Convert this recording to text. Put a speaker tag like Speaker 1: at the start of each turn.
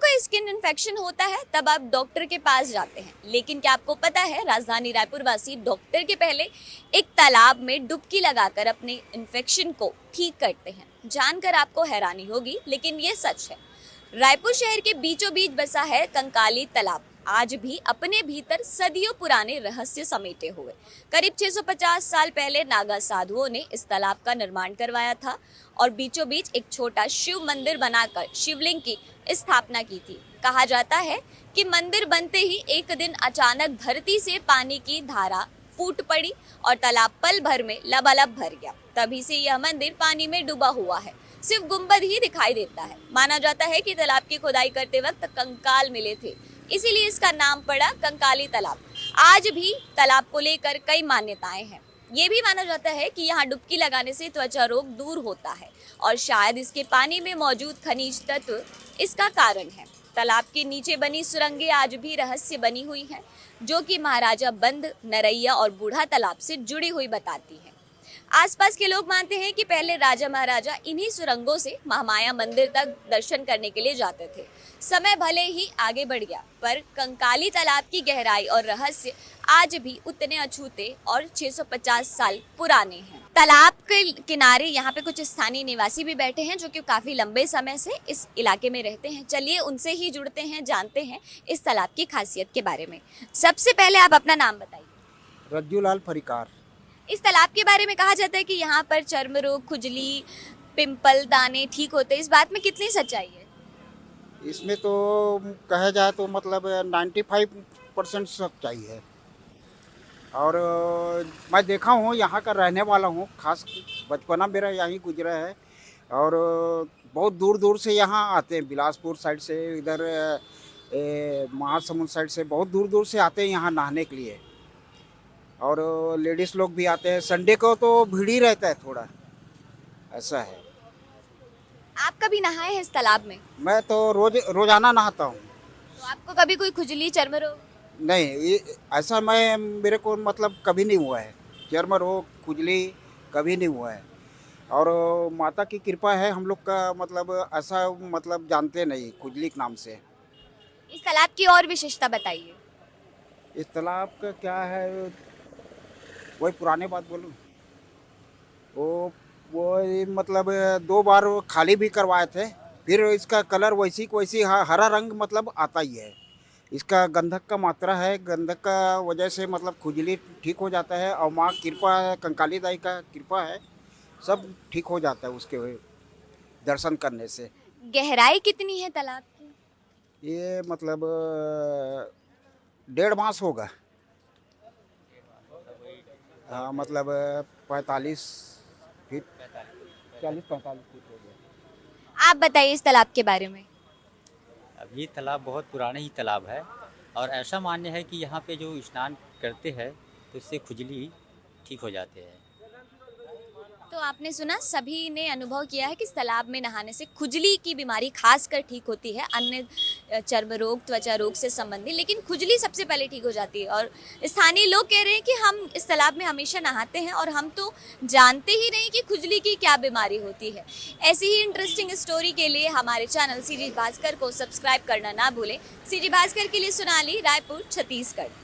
Speaker 1: कोई skin infection होता है तब आप डॉक्टर के पास जाते हैं, लेकिन क्या आपको पता है राजधानी रायपुर वासी डॉक्टर के पहले एक तालाब में डुबकी लगाकर अपने इन्फेक्शन को ठीक करते हैं। जानकर आपको हैरानी होगी, लेकिन ये सच है। रायपुर शहर के बीचों बीच बसा है कंकाली तालाब। आज भी अपने भीतर सदियों पुराने रहस्य समेटे हुए। करीब 650 साल पहले नागा साधुओं ने इस तालाब का निर्माण करवाया था और बीचों बीच एक छोटा शिव मंदिर बनाकर शिवलिंग की स्थापना की थी। कहा जाता है कि मंदिर बनते ही एक दिन अचानक धरती से पानी की धारा फूट पड़ी और तालाब पल भर में लबालब भर गया। तभी से यह मंदिर पानी में डूबा हुआ है, सिर्फ गुंबद ही दिखाई देता है। माना जाता है कि तालाब की खुदाई करते वक्त कंकाल मिले थे, इसीलिए इसका नाम पड़ा कंकाली तालाब। आज भी तालाब को लेकर कई मान्यताएं हैं। ये भी माना जाता है कि यहाँ डुबकी लगाने से त्वचा रोग दूर होता है और शायद इसके पानी में मौजूद खनिज तत्व इसका कारण है। तालाब के नीचे बनी सुरंगें आज भी रहस्य बनी हुई हैं, जो कि महाराजा बंद, नरैया और बूढ़ा तालाब से जुड़ी हुई बताती हैं। आसपास के लोग मानते हैं कि पहले राजा महाराजा इन्हीं सुरंगों से महामाया मंदिर तक दर्शन करने के लिए जाते थे। समय भले ही आगे बढ़ गया, पर कंकाली तालाब की गहराई और रहस्य आज भी उतने अछूते और 650 साल पुराने हैं। तालाब के किनारे यहाँ पे कुछ स्थानीय निवासी भी बैठे हैं, जो कि काफी लंबे समय से इस इलाके में रहते हैं। चलिए उनसे ही जुड़ते हैं, जानते हैं इस तालाब की खासियत के बारे में। सबसे पहले आप अपना नाम बताइए।
Speaker 2: रज्जूलाल फरीकार।
Speaker 1: इस तालाब के बारे में कहा जाता है कि यहाँ पर चर्म रोग, खुजली, पिंपल, दाने ठीक होते हैं। इस बात में कितनी सच्चाई है?
Speaker 2: इसमें तो कहा जाए तो मतलब 95% सच्चाई है। और मैं देखा हूँ, यहाँ का रहने वाला हूँ, खास बचपना मेरा यहीं गुजरा है। और बहुत दूर दूर से यहाँ आते हैं, बिलासपुर साइड से, इधर महासमुंद साइड से बहुत दूर दूर से आते हैं यहाँ नहाने के लिए। और लेडीज़ लोग भी आते हैं। संडे को तो भीड़ ही रहता है थोड़ा, ऐसा है।
Speaker 1: आप कभी नहाए हैं इस तालाब में?
Speaker 2: मैं तो रोजाना नहाता हूँ।
Speaker 1: तो आपको कभी कोई खुजली, चर्म रोग?
Speaker 2: नहीं, ऐसा मेरे को मतलब कभी नहीं हुआ है। चर्म रोग, खुजली कभी नहीं हुआ है। और माता की कृपा है, हम लोग का मतलब ऐसा मतलब जानते नहीं खुजली के नाम से।
Speaker 1: इस तालाब की और विशेषता बताइए।
Speaker 2: इस तालाब का क्या है, वही पुराने बात बोलूं, वो मतलब 2 बार खाली भी करवाए थे। फिर इसका कलर वैसी वैसी हरा रंग मतलब आता ही है। इसका गंधक का मात्रा है, गंधक का वजह से मतलब खुजली ठीक हो जाता है। और माँ कृपा है, कंकाली दाई का कृपा है, सब ठीक हो जाता है उसके दर्शन करने से।
Speaker 1: गहराई कितनी है तालाब की?
Speaker 2: ये मतलब 1.5 मास होगा। हाँ, मतलब 45 फीट, 40-45 फीट हो गया।
Speaker 1: आप बताइए इस तालाब के बारे में।
Speaker 3: अब ये तालाब बहुत पुराने ही तालाब है और ऐसा मान्य है कि यहाँ पे जो स्नान करते हैं तो इससे खुजली ठीक हो जाते हैं।
Speaker 1: तो आपने सुना, सभी ने अनुभव किया है कि इस तालाब में नहाने से खुजली की बीमारी खासकर ठीक होती है, अन्य चर्म रोग, त्वचा रोग से संबंधित, लेकिन खुजली सबसे पहले ठीक हो जाती है। और स्थानीय लोग कह रहे हैं कि हम इस तालाब में हमेशा नहाते हैं और हम तो जानते ही नहीं कि खुजली की क्या बीमारी होती है। ऐसी ही इंटरेस्टिंग स्टोरी के लिए हमारे चैनल सीजी भास्कर को सब्सक्राइब करना ना भूलें। सीजी भास्कर के लिए सोनाली, रायपुर, छत्तीसगढ़।